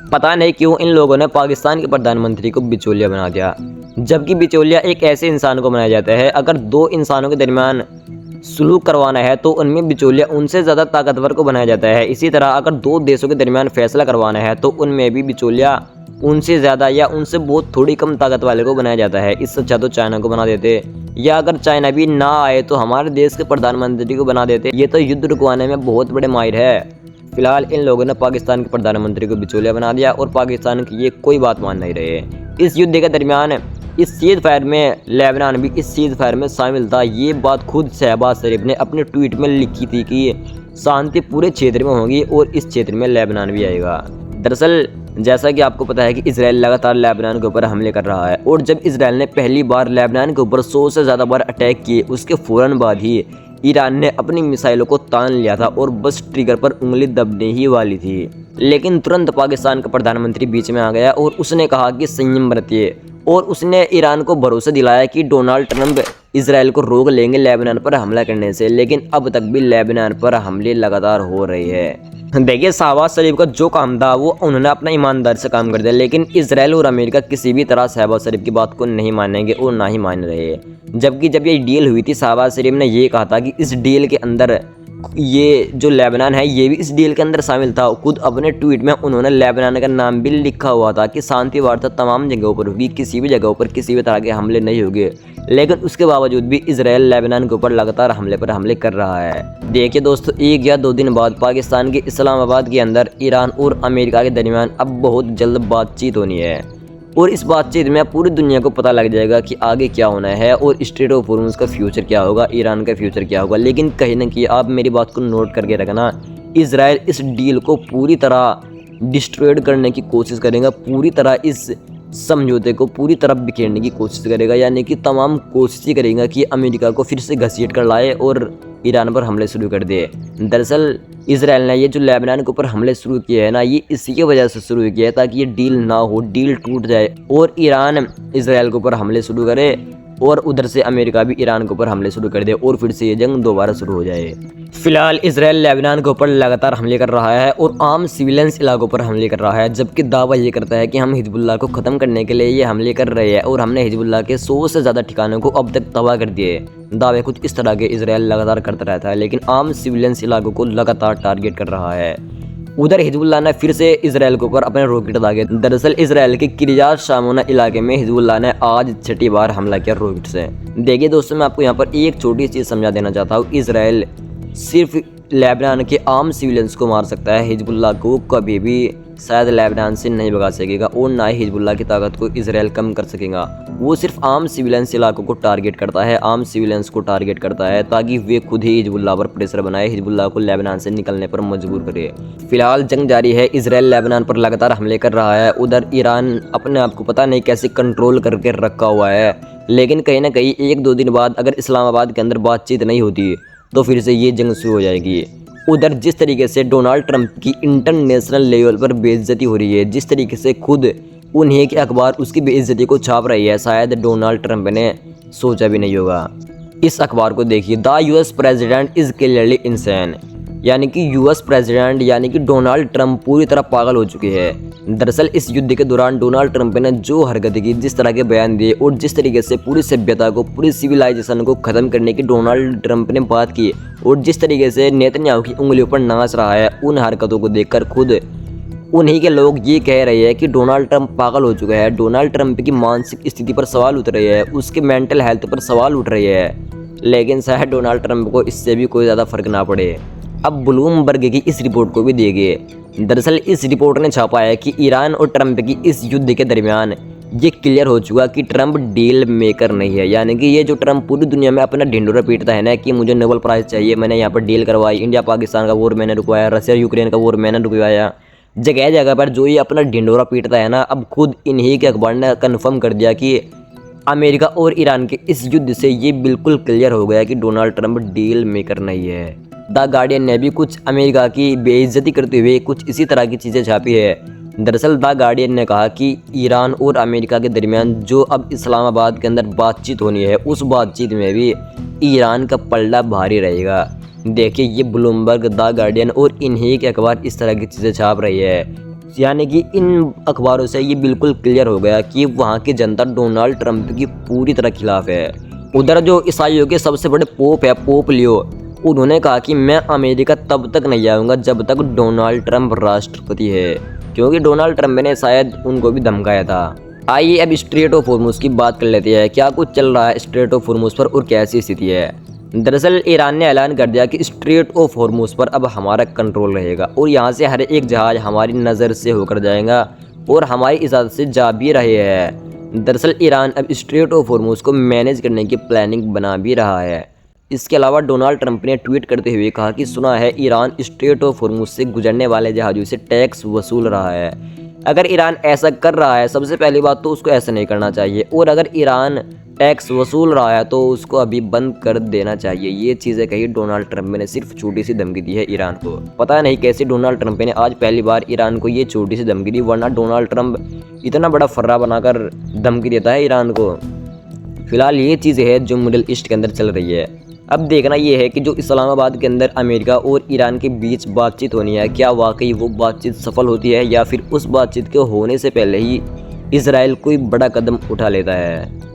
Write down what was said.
पता नहीं क्यों इन लोगों ने पाकिस्तान के प्रधानमंत्री को बिचौलिया बना दिया, जबकि बिचौलिया एक ऐसे इंसान को बनाया जाता है, अगर दो इंसानों के दरमियान सुलूक करवाना है तो उनमें बिचौलिया उनसे ज़्यादा ताकतवर को बनाया जाता है। इसी तरह अगर दो देशों के दरमियान फैसला करवाना है तो उनमें भी बिचौलिया उनसे ज़्यादा या उनसे बहुत थोड़ी कम ताकत वाले को बनाया जाता है। इससे अच्छा तो चाइना को बना देते, या अगर चाइना भी ना आए तो हमारे देश के प्रधानमंत्री को बना देते। ये तो युद्ध रुकवाने में बहुत बड़े माहिर है। फिलहाल इन लोगों ने पाकिस्तान के प्रधानमंत्री को बिचौलिया बना दिया और पाकिस्तान की ये कोई बात मान नहीं रहे। इस युद्ध के दरमियान इस सीज़ फायर में लेबनान भी इस सीज़ फायर में शामिल था। ये बात खुद शहबाज शरीफ ने अपने ट्वीट में लिखी थी कि शांति पूरे क्षेत्र में होगी और इस क्षेत्र में लेबनान भी आएगा। दरअसल जैसा कि आपको पता है कि इजराइल लगातार लेबनान के ऊपर हमले कर रहा है, और जब इजराइल ने पहली बार लेबनान के ऊपर 100 से ज़्यादा बार अटैक किए, उसके फ़ौरन बाद ही ईरान ने अपनी मिसाइलों को तान लिया था और बस ट्रिगर पर उंगली दबने ही वाली थी। लेकिन तुरंत पाकिस्तान का प्रधानमंत्री बीच में आ गया और उसने कहा कि संयम बरतिए, और उसने ईरान को भरोसा दिलाया कि डोनाल्ड ट्रंप इजराइल को रोक लेंगे लेबनान पर हमला करने से। लेकिन अब तक भी लेबनान पर हमले लगातार हो रहे हैं। देखिए, शहबाज शरीफ का जो काम था वो उन्होंने अपना ईमानदारी से काम कर दिया, लेकिन इजराइल और अमेरिका किसी भी तरह शहबाज शरीफ की बात को नहीं मानेंगे और ना ही मान रहे। जबकि जब ये डील हुई थी, शहबाज शरीफ ने ये कहा था कि इस डील के अंदर ये जो लेबनान है ये भी इस डील के अंदर शामिल था। खुद अपने ट्वीट में उन्होंने लेबनान का नाम भी लिखा हुआ था कि शांति वार्ता तमाम जगहों पर होगी, किसी भी जगहों पर किसी भी तरह के हमले नहीं होंगे। लेकिन उसके बावजूद भी इजराइल लेबनान के ऊपर लगातार हमले पर हमले कर रहा है। देखिए दोस्तों, 1 या 2 दिन बाद पाकिस्तान के इस्लामाबाद के अंदर ईरान और अमेरिका के दरमियान अब बहुत जल्द बातचीत होनी है, और इस बातचीत में पूरी दुनिया को पता लग जाएगा कि आगे क्या होना है और स्ट्रेट ऑफ हॉर्मुज़ का फ्यूचर क्या होगा, ईरान का फ्यूचर क्या होगा। लेकिन कहीं ना कहीं आप मेरी बात को नोट करके रखना, इजराइल इस डील को पूरी तरह डिस्ट्रॉयड करने की कोशिश करेगा, पूरी तरह इस समझौते को पूरी तरह बिखेरने की कोशिश करेगा, यानी कि तमाम कोशिश करेगा कि अमेरिका को फिर से घसीट कर लाए और ईरान पर हमले शुरू कर दिए। दरअसल इजराइल ने ये जो लेबनान के ऊपर हमले शुरू किए हैं ना, ये इसी की वजह से शुरू किया है ताकि ये डील ना हो, डील टूट जाए और ईरान इजराइल के ऊपर हमले शुरू करे और उधर से अमेरिका भी ईरान के ऊपर हमले शुरू कर दे और फिर से ये जंग दोबारा शुरू हो जाए। फिलहाल इजराइल लेबनान के ऊपर लगातार हमले कर रहा है और आम सिविलियंस इलाकों पर हमले कर रहा है, जबकि दावा ये करता है कि हम हिजबुल्लाह को ख़त्म करने के लिए ये हमले कर रहे हैं और हमने हिजबुल्लाह के 100 से ज़्यादा ठिकानों को अब तक तबाह कर दिए। दावे कुछ इस तरह के इजराइल लगातार करता रहता है, लेकिन आम सिविलियंस इलाकों को लगातार टारगेट कर रहा है। उधर हिजबुल्लाह ने फिर से इजराइल के ऊपर अपने रॉकेट दागे। दरअसल इजराइल के किरियात शामोना इलाके में हिजबुल्लाह ने आज 6ठी बार हमला किया रॉकेट से। देखिए दोस्तों, मैं आपको यहाँ पर एक छोटी चीज़ समझा देना चाहता हूँ। इजराइल सिर्फ लेबनान के आम सिविलियंस को मार सकता है, हिजबुल्लाह को कभी भी शायद लेबनान से नहीं भगा सकेगा और ना ही हिजबुल्लाह की ताकत को इजराइल कम कर सकेगा। वो सिर्फ आम सिविलियंस इलाकों को टारगेट करता है, आम सिविलियंस को टारगेट करता है ताकि वे खुद ही हिजबुल्लाह पर प्रेशर बनाए, हिजबुल्लाह को लेबनान से निकलने पर मजबूर करे। फिलहाल जंग जारी है, इजराइल लेबनान पर लगातार हमले कर रहा है। उधर ईरान अपने आप को पता नहीं कैसे कंट्रोल करके रखा हुआ है, लेकिन कहीं ना कहीं 1-2 दिन बाद अगर इस्लामाबाद के अंदर बातचीत नहीं होती तो फिर से ये जंग शुरू हो जाएगी। उधर जिस तरीके से डोनाल्ड ट्रंप की इंटरनेशनल लेवल पर बेइज्जती हो रही है, जिस तरीके से खुद उन्हीं के अखबार उसकी बेइज्जती को छाप रही है, शायद डोनाल्ड ट्रंप ने सोचा भी नहीं होगा। इस अखबार को देखिए, the US president is clearly insane, यानी कि यूएस प्रेसिडेंट यानी कि डोनाल्ड ट्रंप पूरी तरह पागल हो चुके हैं। दरअसल इस युद्ध के दौरान डोनाल्ड ट्रंप ने जो हरकत की, जिस तरह के बयान दिए और जिस तरीके से पूरी सभ्यता को, पूरी सिविलाइजेशन को ख़त्म करने की डोनाल्ड ट्रंप ने बात की और जिस तरीके से नेतन्याहू की उंगलियों पर नाच रहा है, उन हरकतों को देखकर खुद उन्हीं के लोग ये कह रहे हैं कि डोनाल्ड ट्रंप पागल हो चुका है। डोनाल्ड ट्रंप की मानसिक स्थिति पर सवाल उठ रहे हैं, उसके मेंटल हेल्थ पर सवाल उठ रहे हैं, लेकिन शायद डोनाल्ड ट्रंप को इससे भी कोई ज़्यादा फर्क ना पड़े। अब ब्लूमबर्ग की इस रिपोर्ट को भी देखिए। दरअसल इस रिपोर्ट ने छापा है कि ईरान और ट्रंप की इस युद्ध के दरमियान ये क्लियर हो चुका कि ट्रंप डील मेकर नहीं है, यानी कि ये जो ट्रंप पूरी दुनिया में अपना ढिंडोरा पीटता है ना कि मुझे नोबेल प्राइज़ चाहिए, मैंने यहाँ पर डील करवाई, इंडिया पाकिस्तान का वॉर मैंने रुकवाया, रशिया यूक्रेन का वॉर मैंने रुकवाया, जगह जगह पर जो ये अपना ढिंडोरा पीटता है ना, अब खुद इन्हीं के अखबार ने कन्फर्म कर दिया कि अमेरिका और ईरान के इस युद्ध से ये बिल्कुल क्लियर हो गया कि डोनाल्ड ट्रंप डील मेकर नहीं है। द गार्डियन ने भी कुछ अमेरिका की बेइज्जती करते हुए कुछ इसी तरह की चीज़ें छापी है। दरअसल द गार्डियन ने कहा कि ईरान और अमेरिका के दरमियान जो अब इस्लामाबाद के अंदर बातचीत होनी है, उस बातचीत में भी ईरान का पलड़ा भारी रहेगा। देखिए, ये ब्लूमबर्ग, द गार्डियन और इन्हीं के अखबार इस तरह की चीज़ें छाप रही है। यानी कि इन अखबारों से ये बिल्कुल क्लियर हो गया कि वहाँ की जनता डोनाल्ड ट्रंप की पूरी तरह खिलाफ है। उधर जो ईसाइयों के सबसे बड़े पोप है, पोप लियो, उन्होंने कहा कि मैं अमेरिका तब तक नहीं आऊँगा जब तक डोनाल्ड ट्रंप राष्ट्रपति है, क्योंकि डोनाल्ड ट्रंप ने शायद उनको भी धमकाया था। आइए अब स्ट्रेट ऑफ हॉर्मुज़ की बात कर लेते हैं। क्या कुछ चल रहा है स्ट्रेट ऑफ हॉर्मुज़ पर और कैसी स्थिति है। दरअसल ईरान ने ऐलान कर दिया कि स्ट्रेट ऑफ हॉर्मुज़ पर अब हमारा कंट्रोल रहेगा और यहाँ से हर एक जहाज़ हमारी नज़र से होकर जाएगा और हमारी इजाज़त से जा भी रहे हैं। दरअसल ईरान अब स्ट्रेट ऑफ हॉर्मुज़ को मैनेज करने की प्लानिंग बना भी रहा है। इसके अलावा डोनाल्ड ट्रंप ने ट्वीट करते हुए कहा कि सुना है ईरान स्ट्रेट ऑफ हॉर्मुज़ से गुजरने वाले जहाज़ों से टैक्स वसूल रहा है। अगर ईरान ऐसा कर रहा है, सबसे पहली बात तो उसको ऐसा नहीं करना चाहिए, और अगर ईरान टैक्स वसूल रहा है तो उसको अभी बंद कर देना चाहिए। ये चीज़ें कही डोनाल्ड ट्रंप ने, सिर्फ छोटी सी धमकी दी है ईरान को। पता नहीं कैसे डोनाल्ड ट्रंप ने आज पहली बार ईरान को ये छोटी सी धमकी दी, वरना डोनाल्ड ट्रंप इतना बड़ा फर्रा बनाकर धमकी देता है ईरान को। फिलहाल ये चीज़ें हैं जो मिडिल ईस्ट के अंदर चल रही है। अब देखना ये है कि जो इस्लामाबाद के अंदर अमेरिका और ईरान के बीच बातचीत होनी है, क्या वाकई वो बातचीत सफल होती है या फिर उस बातचीत के होने से पहले ही इजराइल कोई बड़ा कदम उठा लेता है।